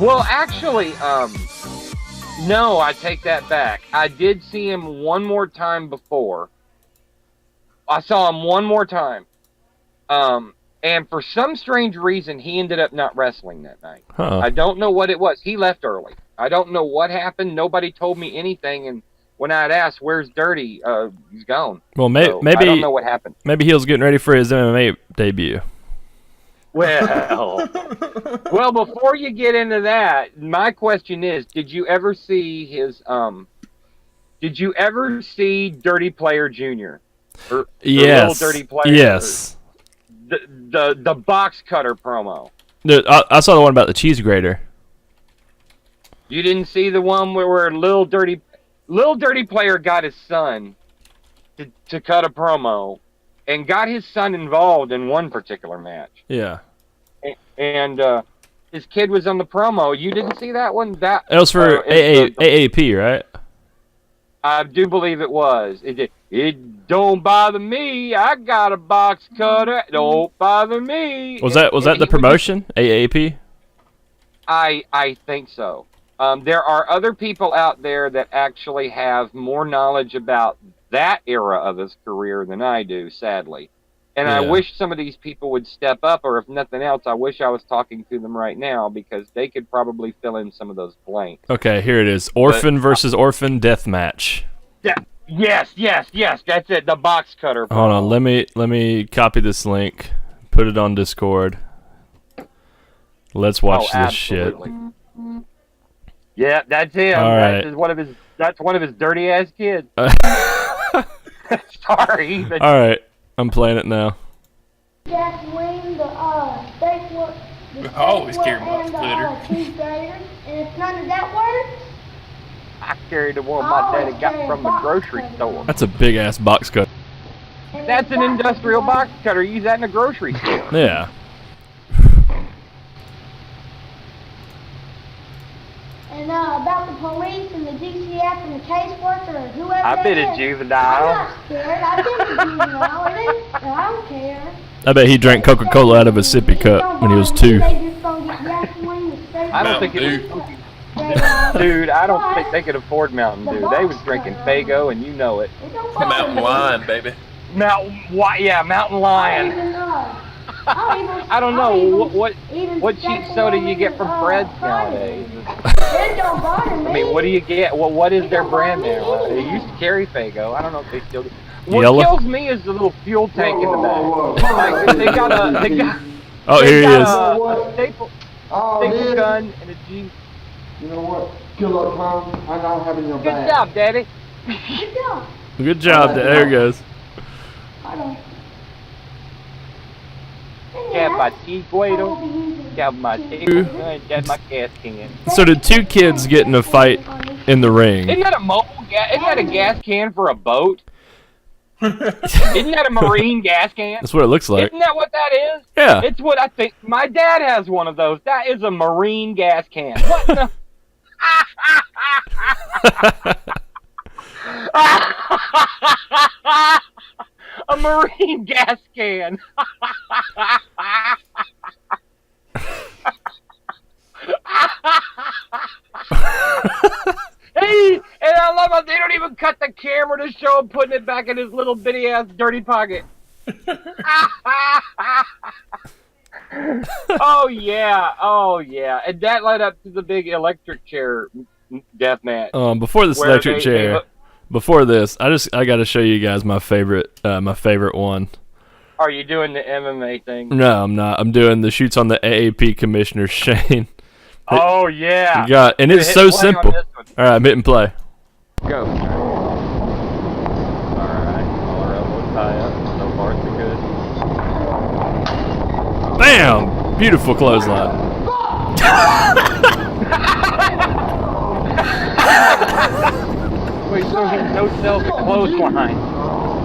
Well, actually, no, I take that back. I did see him one more time before. I saw him one more time. And for some strange reason, he ended up not wrestling that night. Huh. I don't know what it was. He left early. I don't know what happened. Nobody told me anything. And when I'd asked, "Where's Dirty?" He's gone. Well, So, maybe I don't know what happened. Maybe he was getting ready for his MMA debut. Well, before you get into that, my question is: Did you ever see his? Did you ever see Dirty Player Jr.? Or Yes. Little Dirty Player? Yes. The box cutter promo. I saw the one about the cheese grater. You didn't see the one where Little Dirty Player got his son to cut a promo, and got his son involved in one particular match. Yeah. And his kid was on the promo. You didn't see that one? That it was for AAP, right? I do believe it was. It don't bother me. I got a box cutter. Don't bother me. Was that the promotion? AAP? I think so. There are other people out there that actually have more knowledge about that era of his career than I do, sadly. And Yeah. I wish some of these people would step up, or if nothing else, I wish I was talking to them right now, because they could probably fill in some of those blanks. Okay, here it is. Orphan versus Orphan deathmatch. Yeah. Yes, that's it. The box cutter. Hold on, let me copy this link, put it on Discord. Let's watch this shit. Yeah, that's him. All right. That's one of his dirty ass kids. Sorry. But all right, I'm playing it now. Gasoline, the steak work, I always care about and the cheese graters, and if none of that works, I carried the one my daddy got from the grocery store. That's a big ass box cut. That's an industrial box cutter. Use that in a grocery store. Yeah. And about the police and the DCF and the caseworker or whoever I've been that a is, juvenile. I'm not scared. I've been a juvenile. I don't care. I bet he drank Coca-Cola out of a sippy cup when he was 2. I don't think it was. Dude, I don't think they could afford Mountain Dew. They was drinking Faygo, and you know it. Mountain Lion, baby. Mountain Lion. I don't know what cheap soda you get from Fred's nowadays. I mean, what do you get? Well, what is their brand now? They used to carry Faygo. I don't know if they still do. What Yellow? kills me is the little fuel tank in the back. Like, they got Oh, here he is. a staple gun and a G. You know what? Good luck, Tom. I know having your back. Good job, Daddy. Good job. There he goes. Got my tea guido. Got my table gun. Got my gas can. So did 2 kids get in a fight in the ring? Isn't that a isn't that a gas can for a boat? Isn't that a marine gas can? That's what it looks like. Isn't that what that is? Yeah. It's what I think. My dad has one of those. That is a marine gas can. What the? A marine gas can. Hey, and I love how they don't even cut the camera to show him putting it back in his little bitty ass dirty pocket. Oh yeah, and that led up to the big electric chair death match. Before this electric chair, before this, I got to show you guys my favorite one. Are you doing the MMA thing? No, I'm not. I'm doing the shoots on the AAP commissioner Shane. Oh yeah. And it's so simple. All right, I'm hitting play. Go. All right, all our elbows tie up. So far, so good. Bam! Beautiful clothesline. Wait, so he no sells the clothesline.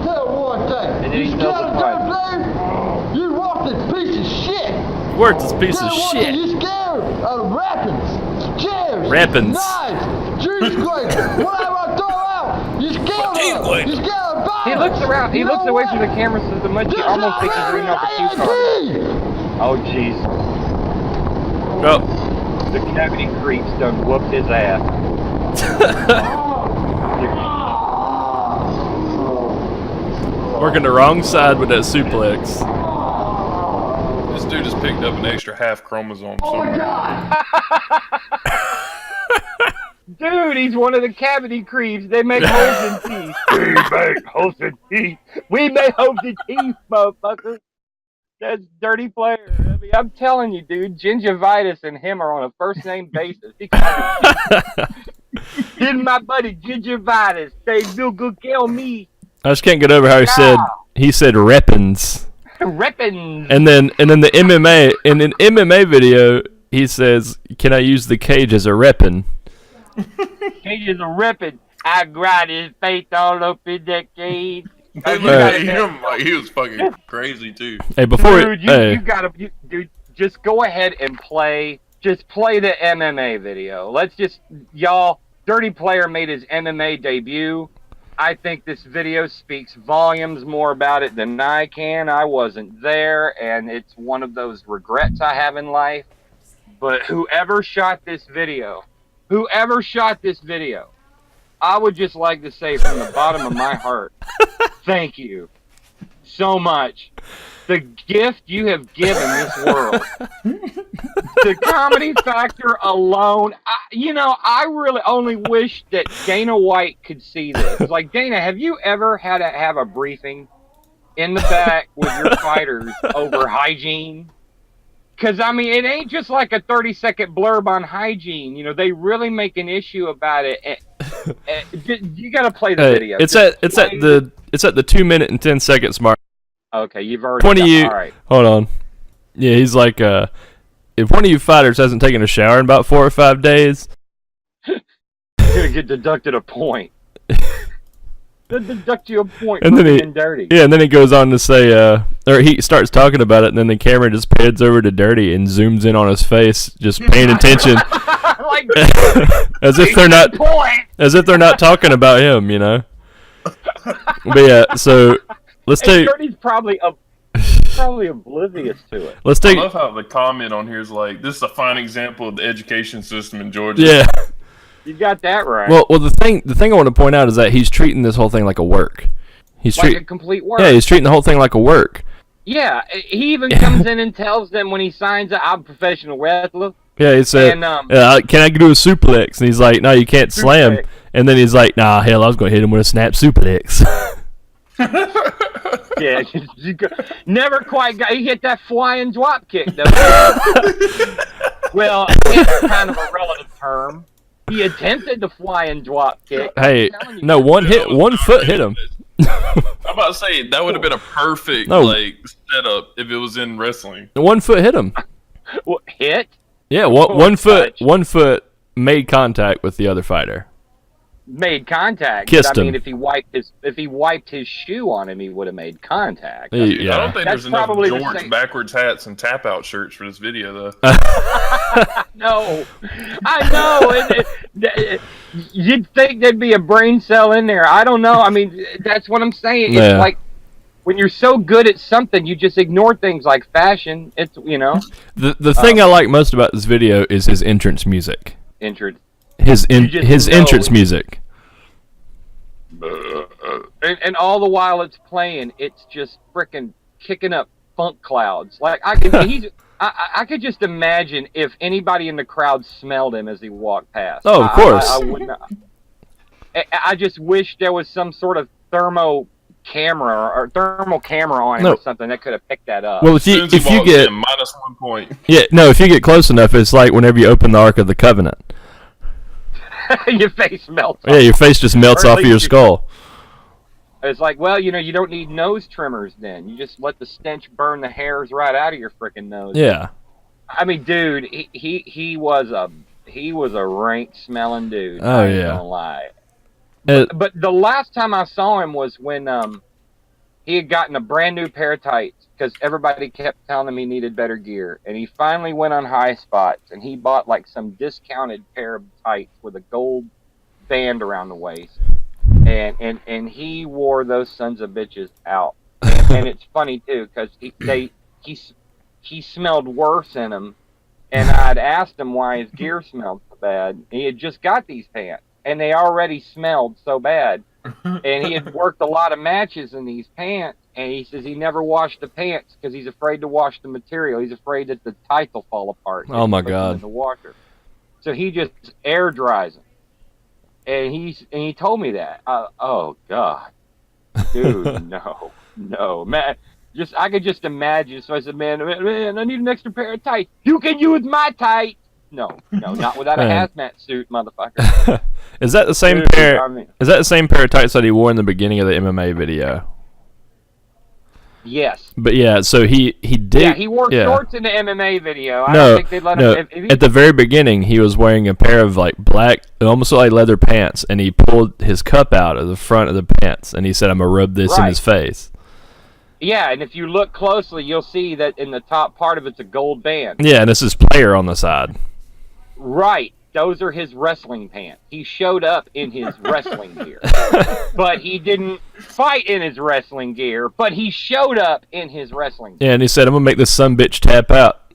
Tell one thing. And then he sells the pipe. You walk this piece of shit. Worked this piece of shit. You scared of weapons, chairs, Rappins. knives, cheese graters, whatever I throw out. You scared of them. You scared of violence. He looks around. He looks away from the camera so much he almost thinks he's reading off a cue card. Oh jeez. Oh. The cavity creeps done whooped his ass. Working the wrong side with that suplex. This dude just picked up an extra half chromosome somewhere. Dude, he's one of the cavity creeps. They make holes in teeth. We make holes in teeth. We make holes in teeth, motherfucker. That's dirty player. I mean, I'm telling you, dude, gingivitis and him are on a first name basis. He did my buddy gingivitis. They do good kill me. I just can't get over how he said reppins. Reppins. And then the MMA in an MMA video he says, "Can I use the cage as a reppin?" Cage is a reppin. I grind his face all up in that cage. They look at him like he was fucking crazy too. Hey, before dude, you gotta, dude, just go ahead and play. Just play the MMA video. Let's just, y'all. Dirty Player made his MMA debut. I think this video speaks volumes more about it than I can. I wasn't there, and it's one of those regrets I have in life. But whoever shot this video, I would just like to say from the bottom of my heart, thank you so much. The gift you have given this world. The comedy factor alone, I really only wish that Dana White could see this. It's like, Dana, have you ever had to have a briefing in the back with your fighters over hygiene? Because, I mean, it ain't just like a 30-second blurb on hygiene. You know, they really make an issue about it. You got to play the video. It's at the 2 minute and 10 seconds mark. Okay, you've already. All right. Hold on. Yeah, he's like, if one of you fighters hasn't taken a shower in about 4 or 5 days, you're gonna get deducted a point. They'll deduct you a point and for then being dirty. Yeah, and then he goes on to say, or he starts talking about it, and then the camera just pans over to Dirty and zooms in on his face, just paying attention, Like, as if they're not talking about him, you know. But yeah, so let's take. Dirty's probably oblivious to it. Let's take. I love how the comment on here is like, "This is a fine example of the education system in Georgia." Yeah. You got that right. Well, the thing I want to point out is that he's treating this whole thing like a work. He's like a complete work. Yeah, he's treating the whole thing like a work. Yeah, he even comes in and tells them when he signs up, "I'm a professional wrestler." Yeah, he said, "Can I do a suplex?" And he's like, "No, you can't slam." And then he's like, "Nah, hell, I was gonna hit him with a snap suplex." Yeah, never quite got. He hit that Fwyin Dwopkick though. Well, it's kind of a relative term. He attempted the Fwyin Dwopkick. Hey, no, one foot hit him. I'm about to say that would have been a perfect setup if it was in wrestling. 1 foot hit him. What, hit? Yeah, one foot made contact with the other fighter. Made contact. Kissed him. I him. mean, if he wiped his shoe on him, he would have made contact. Yeah. I don't think That's there's enough probably the jorts, same. backwards hats, and tap out shirts for this video though. No, I know. You'd think there'd be a brain cell in there. I don't know. I mean, that's what I'm saying. It's like when you're so good at something, you just ignore things like fashion. It's The thing I like most about this video is his entrance music. His entrance music. And all the while it's playing, it's just freaking kicking up funk clouds. Like I could just imagine if anybody in the crowd smelled him as he walked past. Oh, of course. I would not. I just wish there was some sort of thermal camera on him or something that could have picked that up. Well, if you get minus 1 point. Yeah, no, if you get close enough, it's like whenever you open the Ark of the Covenant. Your face melts. Yeah, your face just melts off of your skull. It's like, well, you don't need nose trimmers then. You just let the stench burn the hairs right out of your freaking nose. Yeah. I mean, dude, he was a rank smelling dude. Oh, I ain't yeah. gonna lie. But the last time I saw him was when he had gotten a brand new pair of tights because everybody kept telling him he needed better gear, and he finally went on High Spots and he bought like some discounted pair of tights with a gold band around the waist, and he wore those sons of bitches out. And it's funny too because he smelled worse in them and I'd asked him why his gear smelled so bad. He had just got these pants, and they already smelled so bad. And he had worked a lot of matches in these pants, and he says he never washed the pants because he's afraid to wash the material. He's afraid that the tights will fall apart. Oh my Puts them God! in the washer, so he just air dries them. And he told me that. Oh God, dude, no, man. I could just imagine. So I said, man, I need an extra pair of tights. You can use my tights. No, not without a hazmat suit, motherfucker. Is that the same pair? Is that the same pair of tights that he wore in the beginning of the MMA video? Yes. But yeah, so he did. Yeah, he wore shorts in the MMA video. I No, don't think they'd let him. At the very beginning, he was wearing a pair of like black, almost like leather pants, and he pulled his cup out of the front of the pants, and he said, "I'm gonna rub this in his face." Yeah, and if you look closely, you'll see that in the top part of it's a gold band. Yeah, and this is player on the side. Right. Those are his wrestling pants. He showed up in his wrestling gear. But he didn't fight in his wrestling gear, but he showed up in his wrestling gear. Yeah, and he said, I'm going to make this sumbitch tap out.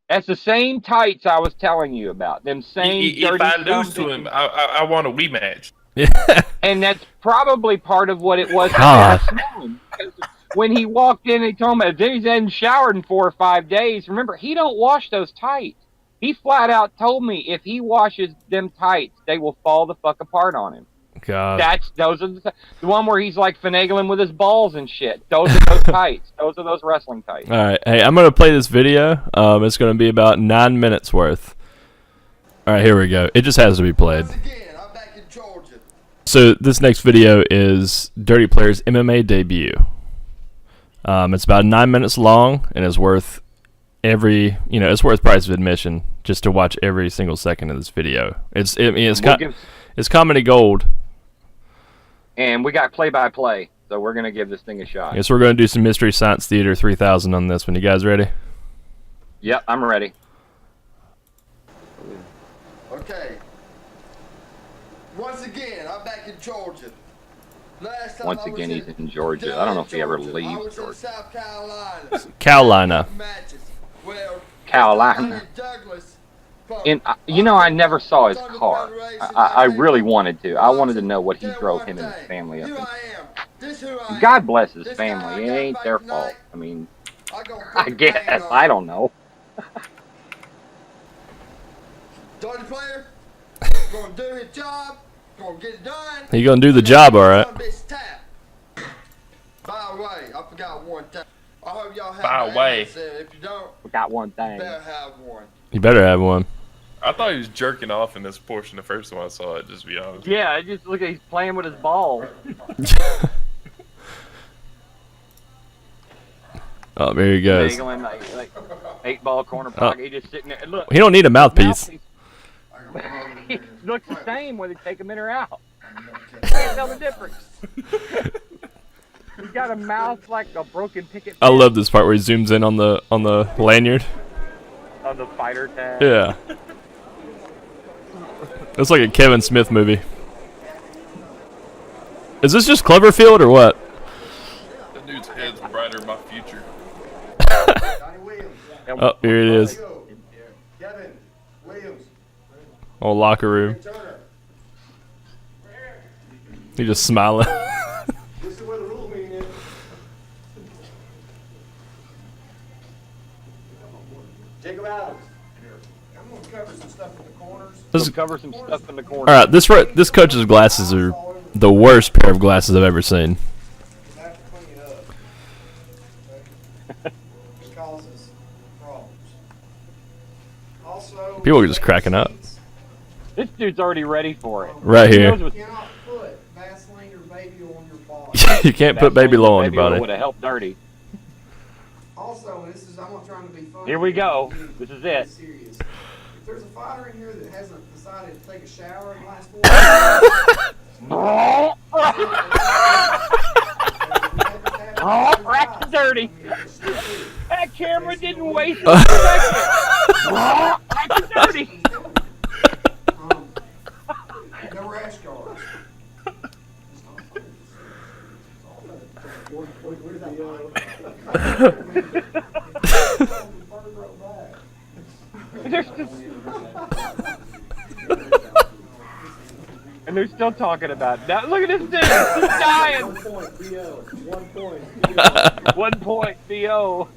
That's the same tights I was telling you about. Them same If I lose to him, I want a rematch. Yeah. And that's probably part of what it was. When he walked in, he told me he hadn't showered in 4 or 5 days. Remember, he don't wash those tights. He flat out told me if he washes them tights, they will fall the fuck apart on him. God. Those are the one where he's like finagling with his balls and shit. Those are those tights. Those are those wrestling tights. All right. Hey, I'm going to play this video. It's going to be about 9 minutes worth. All right, here we go. It just has to be played. So this next video is Dirty Player's MMA debut. It's about 9 minutes long, and it's worth it's worth price of admission just to watch every single second of this video. It's comedy gold. And we got play-by-play, so we're gonna give this thing a shot. Yes, we're gonna do some Mystery Science Theater 3000 on this one. You guys ready? Yep, I'm ready. Okay. Once again, I'm back in Georgia. Once again, he's in Georgia. I don't know if he ever leaves Georgia. South Carolina. Carolina. And I never saw his car. I really wanted to. I wanted to know what he drove him and his family up in. God bless his family. It ain't their fault. I mean, I guess. I don't know. Dirty Player, gonna do his job. Gonna get it done. He gonna do the job, all right. By the way, I forgot one thing. I hope y'all have By the way. If you don't, forgot one thing. better have one. You better have one. I thought he was jerking off in this portion the first time I saw it, just to be honest. Yeah, I just look at he's playing with his balls. Oh, there he goes. Like 8-ball corner pocket. He just sitting there. Look, he don't need a mouthpiece. He looks the same whether you take him in or out. Can't tell the difference. He's got a mouth like a broken picket. I love this part where he zooms in on the lanyard. On the fighter tag. Yeah. It's like a Kevin Smith movie. Is this just Cloverfield or what? That dude's head's brighter than my future. Oh, here it is. Oh, locker room. He just smiling. This is where the rule meeting is. Jacob Adams. I'm gonna cover some stuff in the corners. Cover some stuff in the corner. All right, this coach's glasses are the worst pair of glasses I've ever seen. I have to clean it up. Okay? It causes problems. Also, People are just cracking up. This dude's already ready for it. Right here. You cannot put Vaseline or baby oil on your body. You can't put baby low on your body. Would have helped Dirty. Also, I'm not trying to be funny. Here we go. This is it. Serious. If there's a fighter in here that hasn't decided to take a shower in the last 4 hours, Rack Dirty. That camera didn't waste a second. Rack Dirty. no rash guards. And they're still talking about it. Now, look at this dude. He's dying. 1 point, BO.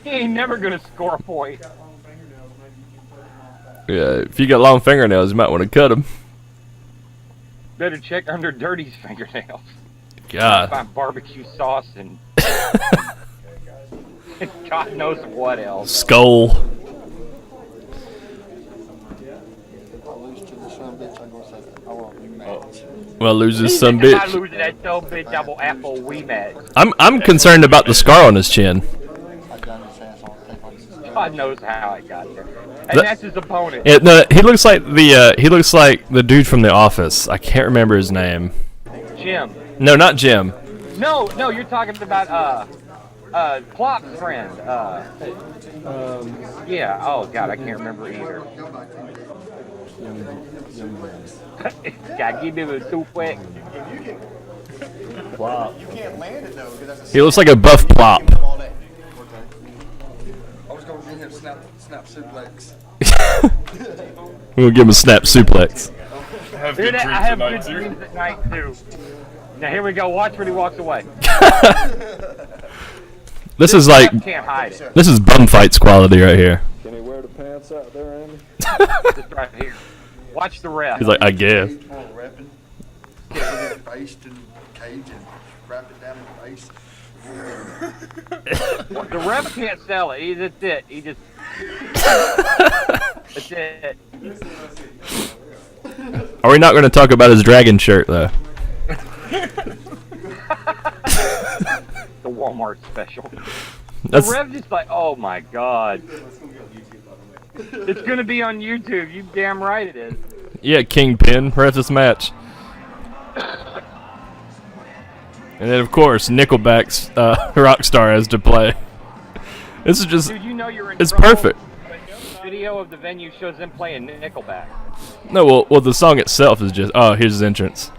He ain't never going to score a point. Yeah, if you got long fingernails, you might want to cut them. Better check under Dirty's fingernails. God. Find barbecue sauce and God knows what else. Skull. Well, loses some bitch. I lose that so big double apple wee match. I'm concerned about the scar on his chin. God knows how it got there. And that's his opponent. Yeah, no, he looks like the dude from The Office. I can't remember his name. Jim. No, not Jim. No, you're talking about Plop's friend. Yeah. Oh God, I can't remember either. God, give him a too quick. Plop. He looks like a buff Plop. I was going to get him snap suplex. We'll give him a snap suplex. I have good dreams I have at good night, too. dreams at night too. Now here we go. Watch when he walks away. This is like Can't hide it. this is bum fights quality right here. Can he wear the pants out there, Andy? Just right here. Watch the ref. He's like, I guess. Repping. Get his face to the cage and wrap it down his face. The ref can't sell it. That's it. He just. That's it. Are we not going to talk about his dragon shirt though? The Walmart special. That's The ref just like, oh my God. It's gonna be on YouTube. You damn right it is. yeah, Kingpin ref this match. And then of course Nickelback's Rockstar has to play. This is just Dude, you know you're in it's trouble. perfect. Video of the venue shows them playing Nickelback. No, well the song itself is just here's his entrance.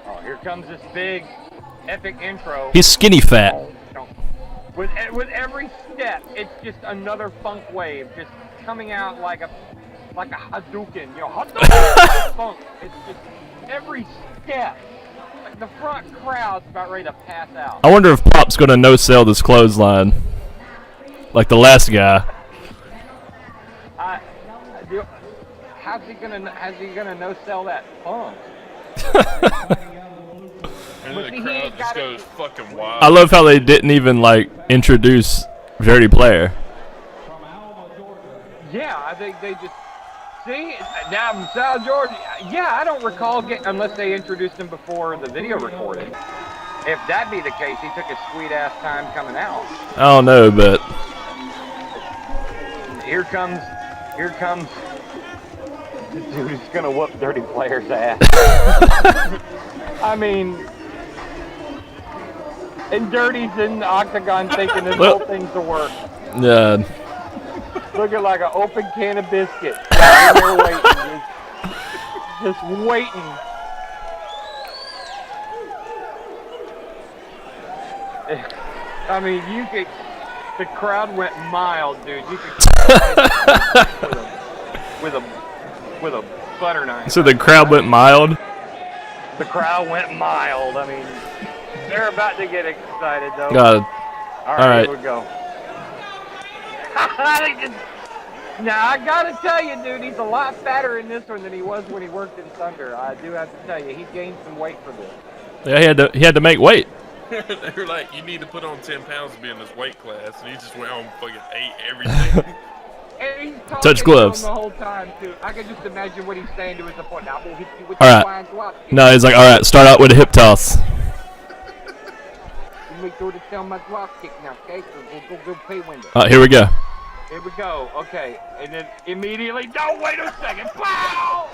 Oh, here comes this big, epic intro. He's skinny fat. With every step, it's just another funk wave, just coming out like a Hadouken, Hadouken funk. It's just every step. Like the front crowd's about ready to pass out. I wonder if Pop's gonna no-sell this clothesline, like the last guy. How's he gonna no sell that funk? And then the crowd just goes fucking wild. I love how they didn't even like introduce Dirty Player. Yeah, I think they just see now Sal George. Yeah, I don't recall unless they introduced him before the video recording. If that be the case, he took his sweet ass time coming out. I don't know, but Here comes the dude who's gonna whoop Dirty Player's ass. I mean, and Dirty's in the octagon thinking this whole thing's a work. yeah. Looking like an open can of biscuit. They're waiting, just waiting. I mean, the crowd went mild, dude. You could with a butter knife. So the crowd went mild. The crowd went mild. I mean, they're about to get excited, though. God. All right. Here we go. Now, I gotta tell you, dude, he's a lot fatter in this one than he was when he worked in Thunder. I do have to tell you, he gained some weight for this. Yeah, he had to make weight. They were like, you need to put on 10 pounds to be in this weight class. And he just went home and fucking ate everything. And he's talking Touch gloves. to him the whole time, too. I can just imagine what he's saying to his opponent. Now, we'll hit you with All the right. flying Dwopkick. No, he's like, all right, start out with a hip toss. You make sure to tell my Dwopkick now, okay? So we'll go pay window. Here we go. Here we go. Okay, and then immediately, don't wait a second. Pow!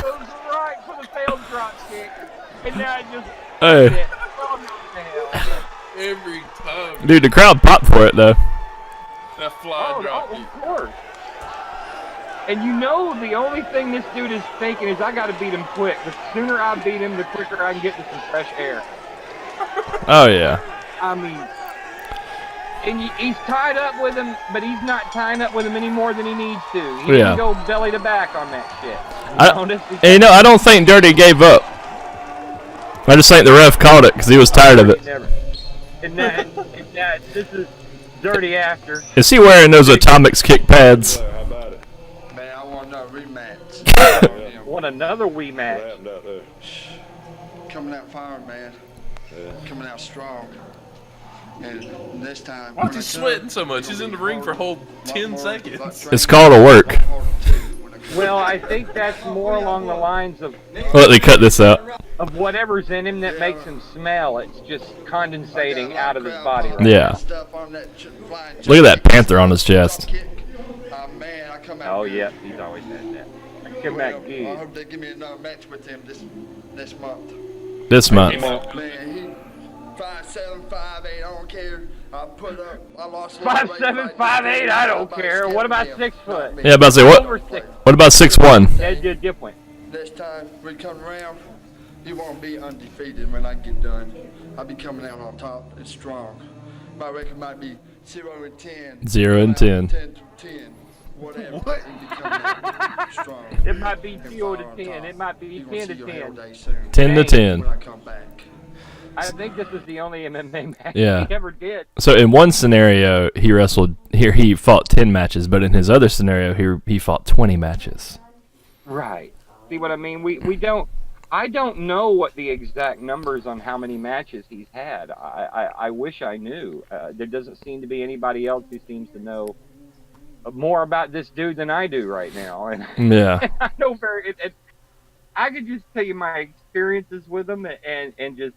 Goes right for the failed drop kick, and now it just. Hey. It. Oh, what the hell? Every time. Dude, the crowd popped for it though. That fly drop. Of course. And you know the only thing this dude is thinking is I got to beat him quick. The sooner I beat him, the quicker I can get to some fresh air. Oh yeah. I mean, he's tied up with him, but he's not tying up with him any more than he needs to. He didn't go belly to back on that shit. I don't think Dirty gave up. I just think the ref called it because he was tired of it. This is Dirty after. Is he wearing those Atomics kick pads? How about it? Man, I want another rematch. Want another match? What happened out there? Coming out firing, man. Coming out strong. And this time. Why's he sweating so much? He's in the ring for a whole 10 seconds. It's called a work. Well, I think that's more along the lines of. Let me cut this out. Of whatever's in him that makes him smell. It's just condensating out of his body. Right Yeah. Look at that panther on his chest. Oh yeah, he's always had that. Come back good. I hope they give me another match with him this month. This month. Man, he 5'7", 5'8", I don't care. I lost 5'7", 5'8", I don't care. What about 6 foot? Yeah, about to say what? What about 6'1"? That's just different. This time we come around, you won't be undefeated when I get done. I'll be coming out on top and strong. My record might be 0-10. 0-10. 10-10. Whatever. What? Strong. It might be 0-10. It might be 10-10. 10-10. When I come back. I think this was the only MMA match he ever did. So in one scenario, he wrestled here. He fought 10 matches, but in his other scenario, he fought 20 matches. Right. See what I mean? We don't. I don't know what the exact numbers on how many matches he's had. I wish I knew. There doesn't seem to be anybody else who seems to know more about this dude than I do right now. And yeah. I know I could just tell you my experiences with him and just.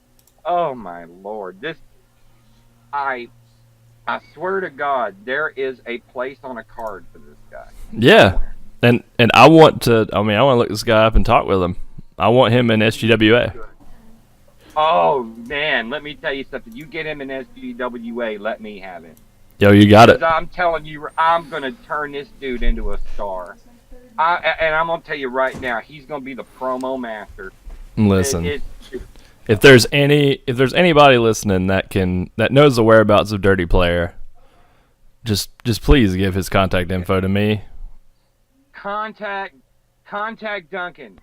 Oh my Lord! I swear to God, there is a place on a card for this guy. Yeah, and I want to. I want to look this guy up and talk with him. I want him in SGWA. Oh man, let me tell you something. You get him in SGWA, let me have him. Yo, you got it. I'm telling you, I'm gonna turn this dude into a star. And I'm gonna tell you right now, he's gonna be the promo master. Listen. If there's anybody listening that knows the whereabouts of Dirty Player, just please give his contact info to me. Contact Duncan.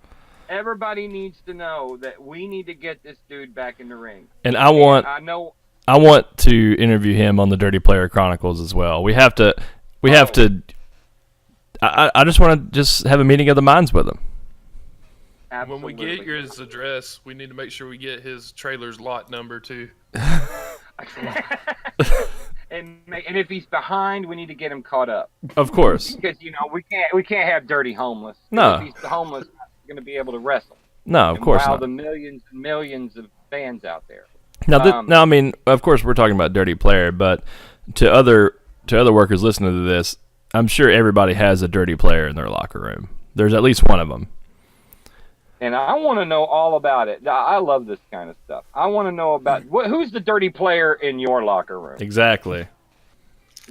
Everybody needs to know that we need to get this dude back in the ring. And I want to interview him on the Dirty Player Chronicles as well. We have to. I just want to have a meeting of the minds with him. Absolutely. When we get his address, we need to make sure we get his trailer's lot number too. and if he's behind, we need to get him caught up. Of course. Because we can't have Dirty homeless. No. If he's homeless, he's not going to be able to wrestle. No, of course not. The millions and millions of fans out there. Now, I mean, of course, we're talking about Dirty Player, but to other workers listening to this, I'm sure everybody has a Dirty Player in their locker room. There's at least one of them. And I want to know all about it. I love this kind of stuff. I want to know about who's the Dirty Player in your locker room. Exactly.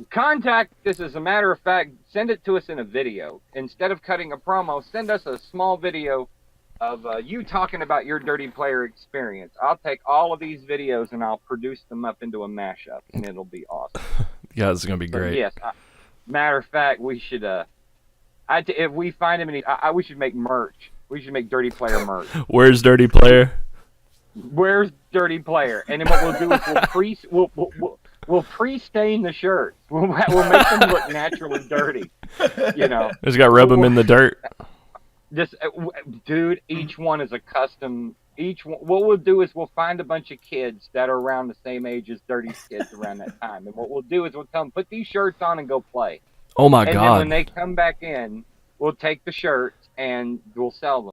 Contact us. As a matter of fact, send it to us in a video. Instead of cutting a promo, send us a small video of you talking about your Dirty Player experience. I'll take all of these videos and I'll produce them up into a mashup, and it'll be awesome. Yeah, this is going to be great. Yes. Matter of fact, we should. If we find him, we should make merch. We should make Dirty Player merch. Where's Dirty Player? Where's Dirty Player? And then what we'll do is we'll pre-stain the shirts. We'll make them look natural and dirty. Just got to rub them in the dirt. Just, dude, each one is a custom. What we'll do is we'll find a bunch of kids that are around the same age as Dirty's kids around that time, and what we'll do is we'll tell them, put these shirts on and go play. Oh my God! And then when they come back in, we'll take the shirts and we'll sell them.